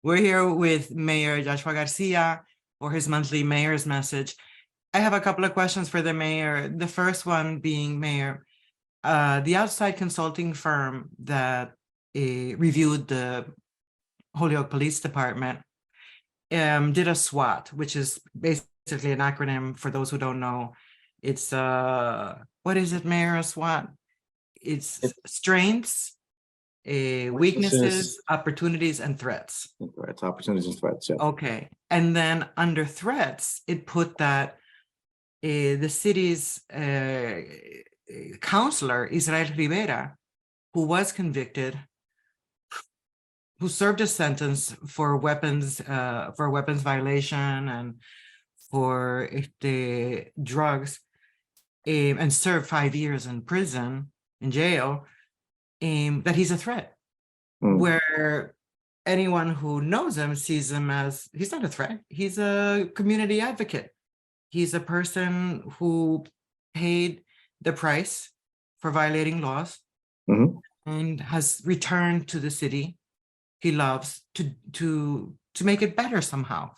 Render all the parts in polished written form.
We're here with Mayor Joshua García for his monthly mayor's message. I have a couple of questions for the mayor. The first one being, Mayor, the outside consulting firm that reviewed the Holyoke Police Department did a SWOT, which is basically an acronym for those who don't know. It's what is it, Mayor? A SWOT? It's strengths, weaknesses, opportunities, and threats. Threats, opportunities, and threats. Yeah. Okay, and then under threats, it put that the city's Councilor Israel Rivera, who was convicted, who served a sentence for weapons violation and for the drugs, and served 5 years in prison, in jail, that he's a threat. Where anyone who knows him sees him as, he's not a threat, he's a community advocate. He's a person who paid the price for violating laws and has returned to the city he loves to make it better somehow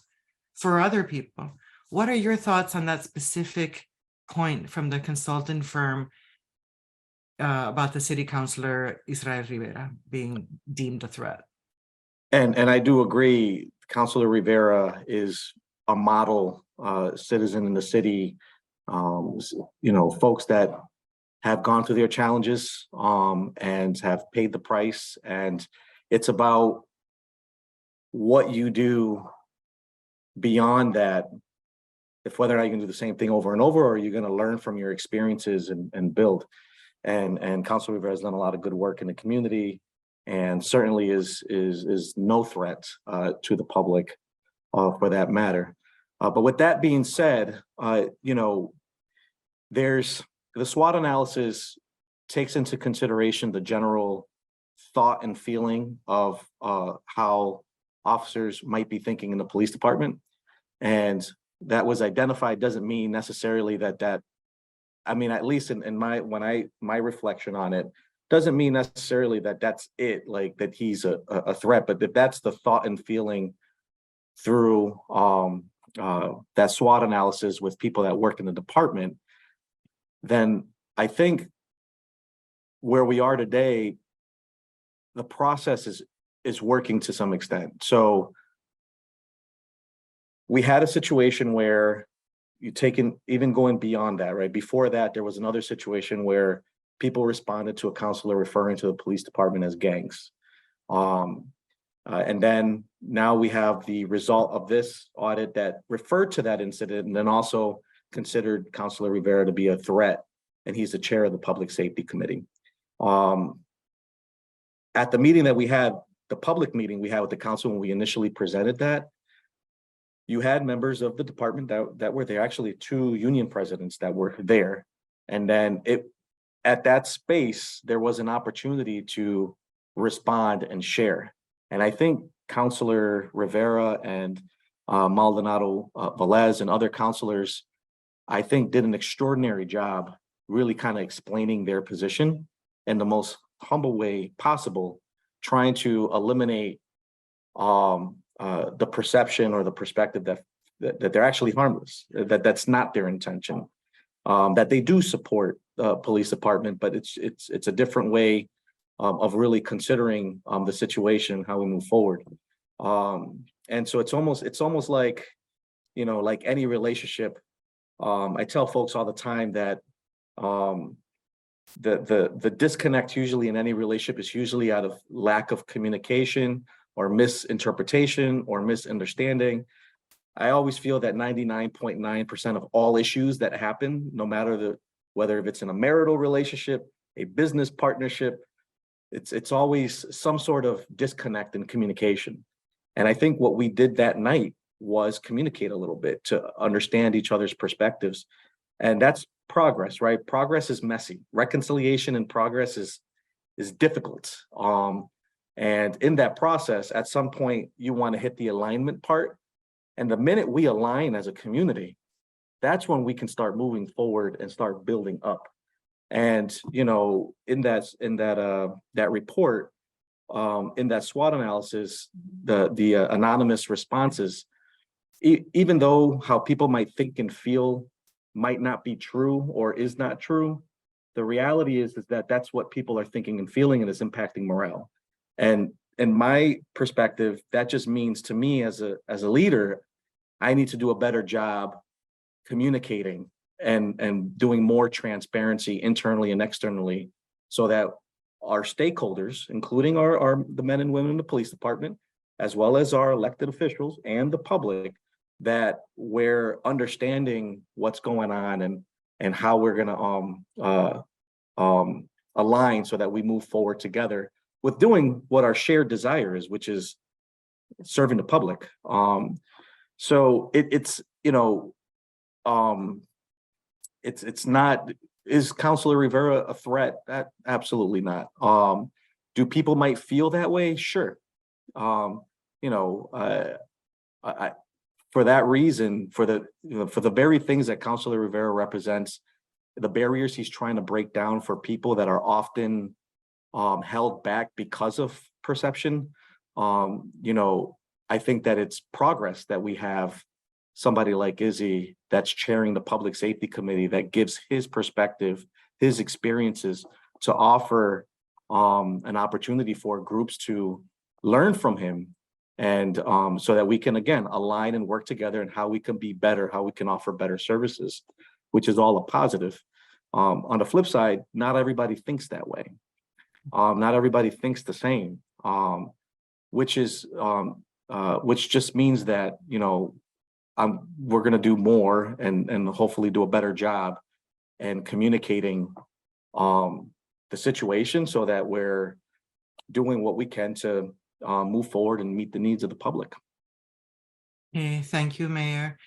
for other people. What are your thoughts on that specific point from the consultant firm about the city councilor Israel Rivera being deemed a threat? And I do agree, Councilor Rivera is a model citizen in the city. Folks that have gone through their challenges and have paid the price. And it's about what you do beyond that, if whether or not you can do the same thing over and over, or you're going to learn from your experiences and build. And Councilor Rivera has done a lot of good work in the community, and certainly is no threat to the public for that matter. But with that being said, there's the SWOT analysis takes into consideration the general thought and feeling of how officers might be thinking in the police department. And that was identified doesn't mean necessarily that I mean, at least in my reflection on it, doesn't mean necessarily that that's it, like that he's a threat. But if that's the thought and feeling through that SWOT analysis with people that work in the department, then I think where we are today, the process is working to some extent. So we had a situation where even going beyond that, right? Before that, there was another situation where people responded to a councilor referring to the police department as gangs. And then now we have the result of this audit that referred to that incident and then also considered Councilor Rivera to be a threat. And he's the chair of the Public Safety Committee. At the meeting that we had, the public meeting we had with the council when we initially presented that, you had members of the department that were there, actually 2 union presidents that were there. And then at that space, there was an opportunity to respond and share. And I think Councilor Rivera and Maldonado Velez and other councilors, I think, did an extraordinary job really kind of explaining their position in the most humble way possible, trying to eliminate the perception or the perspective that they're actually harmless, that's not their intention, that they do support the police department, but it's a different way of really considering the situation, how we move forward. And so it's almost like, like any relationship. I tell folks all the time that the disconnect usually in any relationship is usually out of lack of communication or misinterpretation or misunderstanding. I always feel that 99.9% of all issues that happen, no matter whether if it's in a marital relationship, a business partnership, it's always some sort of disconnect in communication. And I think what we did that night was communicate a little bit to understand each other's perspectives. And that's progress, right? Progress is messy. Reconciliation and progress is difficult. And in that process, at some point, you want to hit the alignment part. And the minute we align as a community, that's when we can start moving forward and start building up. And in that report, in that SWOT analysis, the anonymous responses, even though how people might think and feel might not be true or is not true, the reality is that that's what people are thinking and feeling, and it's impacting morale. And in my perspective, that just means to me as a leader, I need to do a better job communicating and doing more transparency internally and externally, so that our stakeholders, including the men and women in the police department, as well as our elected officials and the public, that we're understanding what's going on and how we're going to align so that we move forward together with doing what our shared desire is, which is serving the public. So it's it's not, is Councilor Rivera a threat? That absolutely not. Do people might feel that way? Sure. For that reason, for the very things that Councilor Rivera represents, the barriers he's trying to break down for people that are often held back because of perception. I think that it's progress that we have somebody like Izzie that's chairing the Public Safety Committee, that gives his perspective, his experiences, to offer an opportunity for groups to learn from him, and so that we can, again, align and work together and how we can be better, how we can offer better services, which is all a positive. On the flip side, not everybody thinks that way. Not everybody thinks the same, which just means that, we're going to do more and hopefully do a better job and communicating the situation, so that we're doing what we can to move forward and meet the needs of the public. Okay, thank you, Mayor.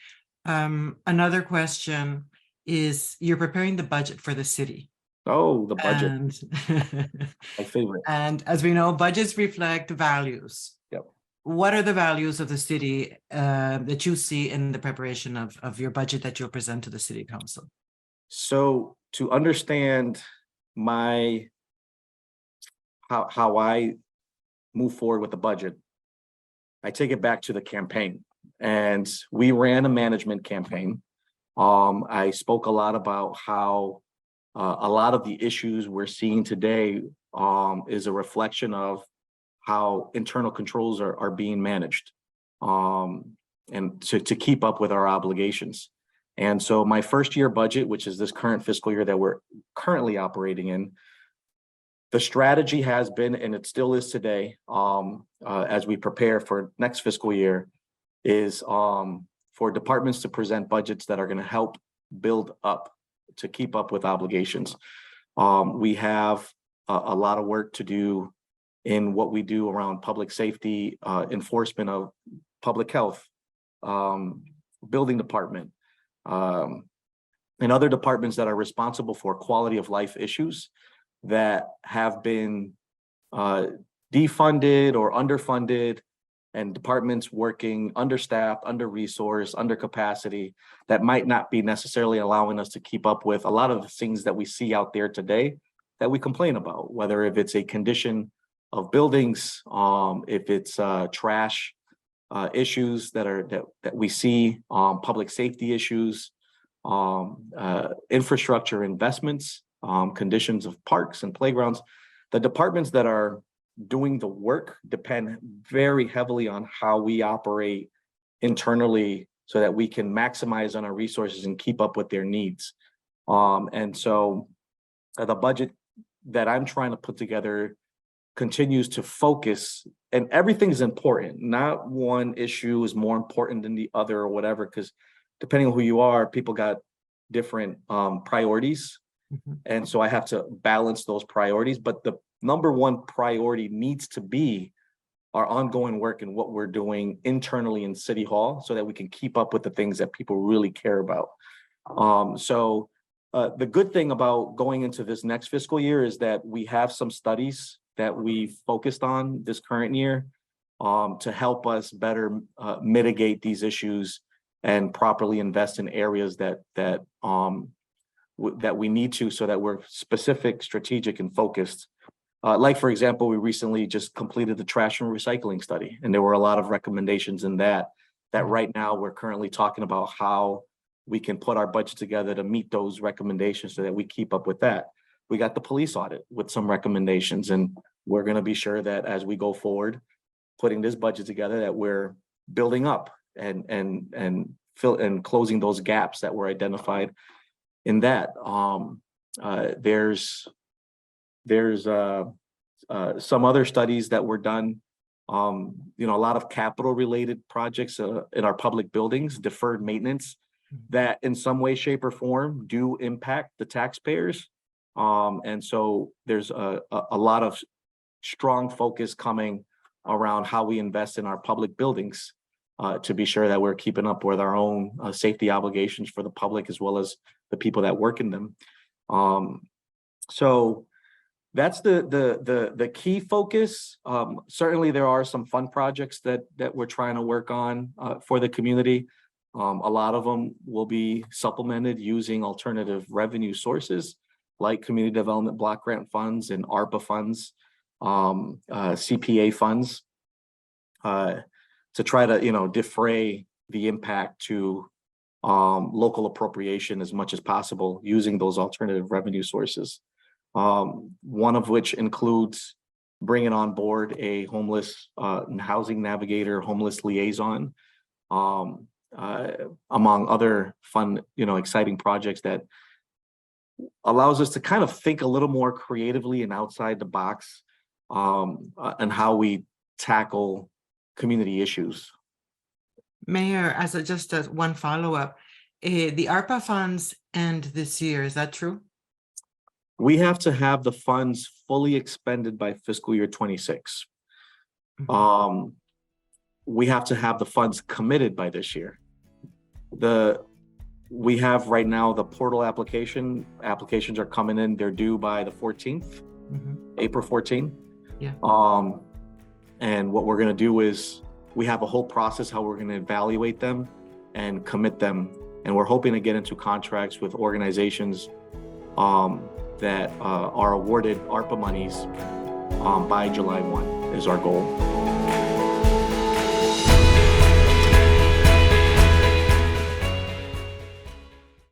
Another question is, you're preparing the budget for the city. Oh, the budget. And my favorite. And as we know, budgets reflect values. Yep. What are the values of the city that you see in the preparation of your budget that you'll present to the city council? So to understand how I move forward with the budget, I take it back to the campaign, and we ran a management campaign. I spoke a lot about how a lot of the issues we're seeing today is a reflection of how internal controls are being managed, and to keep up with our obligations. And so my first year budget, which is this current fiscal year that we're currently operating in, the strategy has been, and it still is today, as we prepare for next fiscal year, is for departments to present budgets that are going to help build up to keep up with obligations. We have a lot of work to do in what we do around public safety, enforcement of public health, building department, and other departments that are responsible for quality of life issues that have been defunded or underfunded, and departments working understaffed, under-resourced, under capacity, that might not be necessarily allowing us to keep up with a lot of the things that we see out there today that we complain about, whether if it's a condition of buildings, if it's trash issues that we see, public safety issues, infrastructure investments, conditions of parks and playgrounds. The departments that are doing the work depend very heavily on how we operate internally, so that we can maximize on our resources and keep up with their needs. And so the budget that I'm trying to put together continues to focus, and everything's important. Not one issue is more important than the other or whatever, because depending on who you are, people got different priorities. Mm-hmm. And so I have to balance those priorities, but the number one priority needs to be our ongoing work and what we're doing internally in City Hall, so that we can keep up with the things that people really care about. The good thing about going into this next fiscal year is that we have some studies that we focused on this current year to help us better mitigate these issues and properly invest in areas that we need to, so that we're specific, strategic, and focused. Like, for example, we recently just completed the trash and recycling study, and there were a lot of recommendations in that right now we're currently talking about how we can put our budget together to meet those recommendations so that we keep up with that. We got the police audit with some recommendations, and we're going to be sure that as we go forward, putting this budget together, that we're building up and closing those gaps that were identified in that. There's some other studies that were done. A lot of capital related projects in our public buildings, deferred maintenance, that in some way, shape, or form do impact the taxpayers. And so there's a lot of strong focus coming around how we invest in our public buildings to be sure that we're keeping up with our own safety obligations for the public as well as the people that work in them. So that's the key focus. Certainly there are some fun projects that we're trying to work on for the community. A lot of them will be supplemented using alternative revenue sources like community development block grant funds and ARPA funds, CPA funds, to try to defray the impact to local appropriation as much as possible using those alternative revenue sources. One of which includes bringing on board a homeless housing navigator, homeless liaison, among other fun, exciting projects that allows us to kind of think a little more creatively and outside the box on how we tackle community issues. Mayor, just one follow-up, the ARPA funds end this year, is that true? We have to have the funds fully expended by fiscal year 26. We have to have the funds committed by this year. We have right now the portal applications are coming in, they're due by the 14th, April 14th. Yeah. And what we're going to do is we have a whole process how we're going to evaluate them and commit them. And we're hoping to get into contracts with organizations that are awarded ARPA monies by July 1 is our goal.